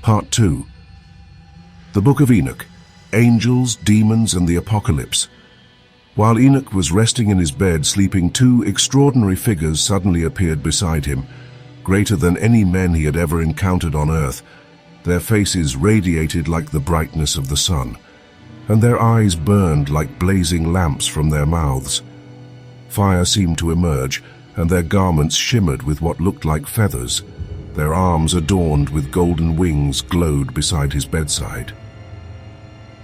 Part 2. The Book of Enoch, Angels, Demons, and the Apocalypse. While Enoch was resting in his bed sleeping, two extraordinary figures suddenly appeared beside him, greater than any men he had ever encountered on earth. Their faces radiated like the brightness of the sun, and their eyes burned like blazing lamps from their mouths. Fire seemed to emerge, and their garments shimmered with what looked like feathers. Their arms, adorned with golden wings, glowed beside his bedside,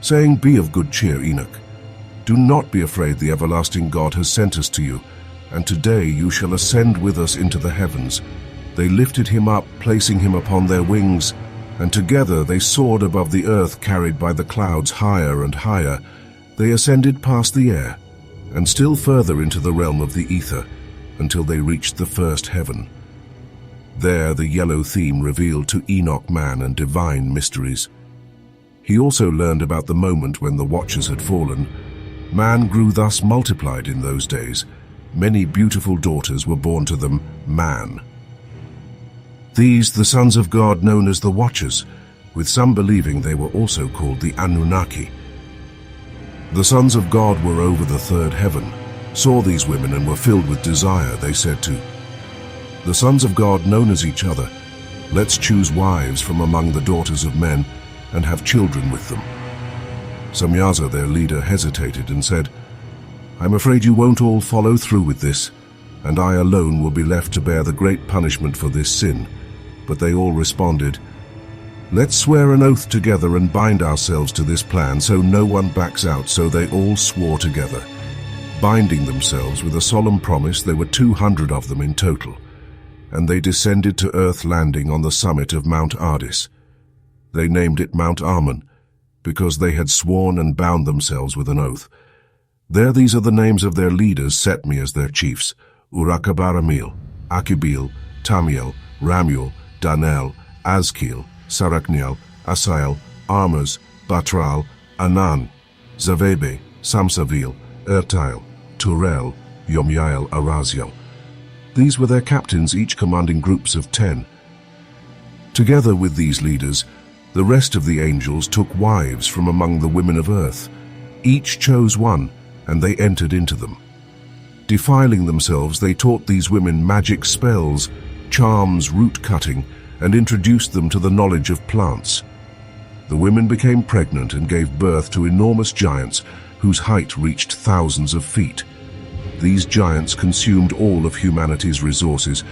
saying, "Be of good cheer, Enoch. Do not be afraid, the everlasting God has sent us to you, and today you shall ascend with us into the heavens." They lifted him up, placing him upon their wings, and together they soared above the earth, carried by the clouds higher and higher. They ascended past the air, and still further into the realm of the ether, until they reached the first heaven. There the yellow theme revealed to Enoch man and divine mysteries. He also learned about the moment when the watchers had fallen. Man grew thus multiplied in those days. Many beautiful daughters were born to them, man. These, the sons of God, known as the Watchers, with some believing they were also called the Anunnaki. The sons of God were over the third heaven, saw these women and were filled with desire. They said to the sons of God, known as each other, "Let's choose wives from among the daughters of men and have children with them." Samyaza, their leader, hesitated and said, "I'm afraid you won't all follow through with this, and I alone will be left to bear the great punishment for this sin." But they all responded, "Let's swear an oath together and bind ourselves to this plan so no one backs out." So they all swore together, binding themselves with a solemn promise. There were 200 of them in total, and they descended to earth, landing on the summit of Mount Ardis. They named it Mount Armon, because they had sworn and bound themselves with an oath. There these are the names of their leaders, Setmi as their chiefs: Urakabaramil, Akibil, Tamiel, Ramuel, Danel, Azkiel, Sarakniel, Asael, Armas, Batral, Anan, Zavebe, Samsavil, Ertail, Turel, Yomyael, Araziel. These were their captains, each commanding groups of 10. Together with these leaders, the rest of the angels took wives from among the women of earth. Each chose one, and they entered into them. Defiling themselves, they taught these women magic spells, charms, root-cutting, and introduced them to the knowledge of plants. The women became pregnant and gave birth to enormous giants whose height reached thousands of feet. These giants consumed all of humanity's resources,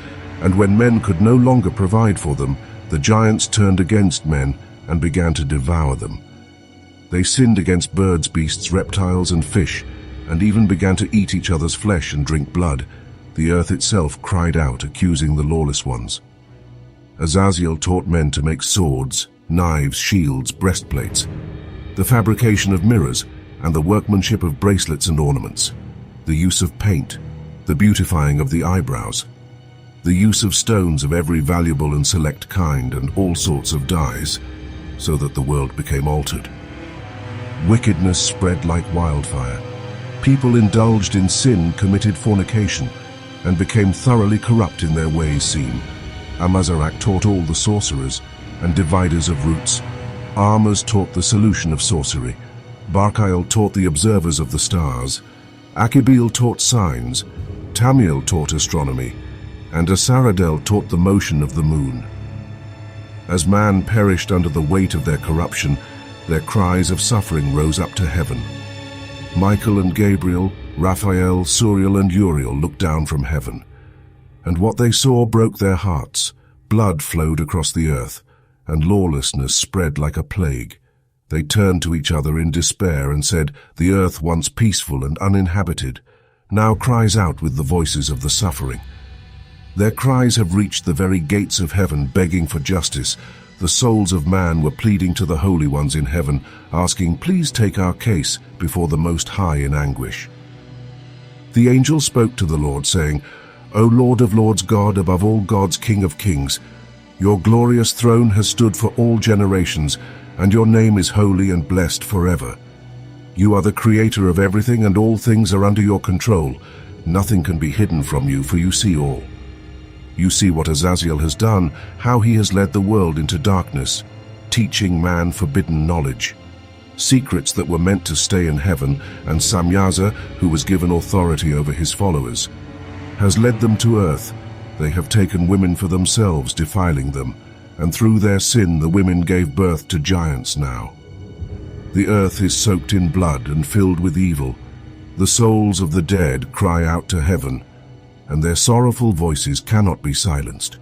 and when men could no longer provide for them, the giants turned against men and began to devour them. They sinned against birds, beasts, reptiles, and fish, and even began to eat each other's flesh and drink blood. The earth itself cried out, accusing the lawless ones. Azazel taught men to make swords, knives, shields, breastplates, the fabrication of mirrors, and the workmanship of bracelets and ornaments, the use of paint, the beautifying of the eyebrows, the use of stones of every valuable and select kind, and all sorts of dyes, so that the world became altered. Wickedness spread like wildfire. People indulged in sin, committed fornication, and became thoroughly corrupt in their ways. Amazarak taught all the sorcerers and dividers of roots. Armas taught the solution of sorcery. Barkael taught the observers of the stars. Akibil taught signs. Tamiel taught astronomy. And Asaradel taught the motion of the moon. As man perished under the weight of their corruption, their cries of suffering rose up to heaven. Michael and Gabriel, Raphael, Suriel, and Uriel looked down from heaven, and what they saw broke their hearts. Blood flowed across the earth, and lawlessness spread like a plague. They turned to each other in despair and said, "The earth, once peaceful and uninhabited, now cries out with the voices of the suffering." Their cries have reached the very gates of heaven, begging for justice. The souls of man were pleading to the holy ones in heaven, asking, "Please take our case before the Most High in anguish." The angel spoke to the Lord, saying, "O Lord of lords, God above all gods, King of kings, your glorious throne has stood for all generations, and your name is holy and blessed forever. You are the creator of everything, and all things are under your control. Nothing can be hidden from you, for you see all. You see what Azazel has done, how he has led the world into darkness. teaching man forbidden knowledge, secrets that were meant to stay in heaven, and Samyaza, who was given authority over his followers, has led them to earth. They have taken women for themselves, defiling them, and through their sin the women gave birth to giants now. The earth is soaked in blood and filled with evil. The souls of the dead cry out to heaven, and their sorrowful voices cannot be silenced.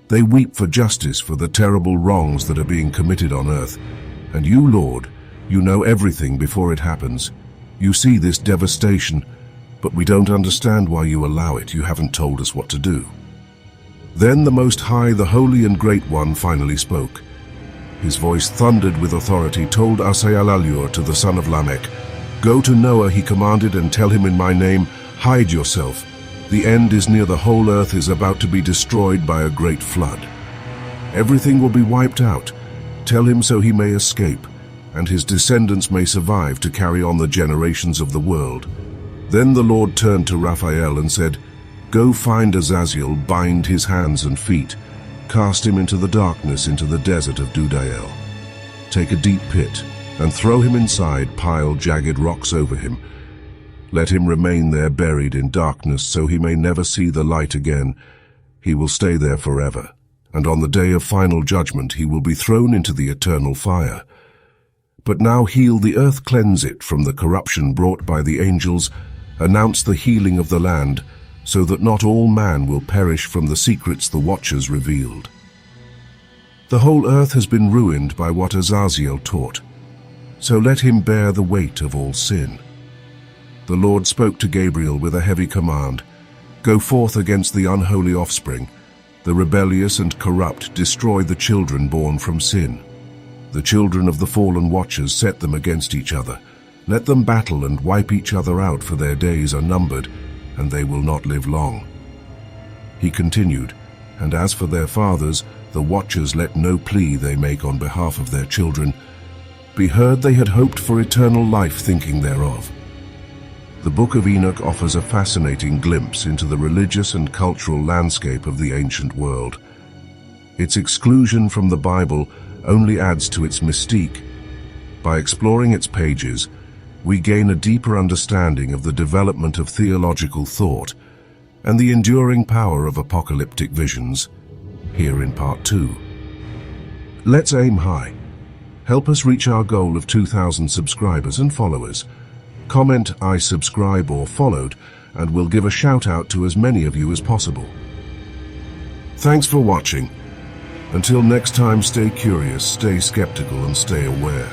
They weep for justice for the terrible wrongs that are being committed on earth. And you, Lord, you know everything before it happens. You see this devastation, but we don't understand why you allow it. You haven't told us what to do. Then the Most High, the Holy and Great One, finally spoke. His voice thundered with authority, told Asayalalur to the son of Lamech, "Go to Noah," he commanded, "and tell him in my name, hide yourself. The end is near. The whole earth is about to be destroyed by a great flood. Everything will be wiped out. Tell him so he may escape, and his descendants may survive to carry on the generations of the world." Then the Lord turned to Raphael and said, "Go find Azazel, bind his hands and feet, cast him into the darkness, into the desert of Dudael. Take a deep pit, and throw him inside, pile jagged rocks over him. Let him remain there buried in darkness, so he may never see the light again. He will stay there forever, and on the day of final judgment he will be thrown into the eternal fire. But now heal the earth, cleanse it from the corruption brought by the angels, announce the healing of the land, so that not all man will perish from the secrets the watchers revealed." The whole earth has been ruined by what Azazel taught, so let him bear the weight of all sin. The Lord spoke to Gabriel with a heavy command, "Go forth against the unholy offspring, the rebellious and corrupt, destroy the children born from sin. The children of the fallen watchers, set them against each other. Let them battle and wipe each other out, for their days are numbered, and they will not live long." He continued, "And as for their fathers, the watchers, let no plea they make on behalf of their children be heard. They had hoped for eternal life, thinking thereof." The Book of Enoch offers a fascinating glimpse into the religious and cultural landscape of the ancient world. Its exclusion from the Bible only adds to its mystique. By exploring its pages, we gain a deeper understanding of the development of theological thought and the enduring power of apocalyptic visions, here in Part 2. Let's aim high. Help us reach our goal of 2,000 subscribers and followers. Comment "I subscribe" or "followed," and we'll give a shout out to as many of you as possible. Thanks for watching. Until next time, stay curious, stay skeptical, and stay aware.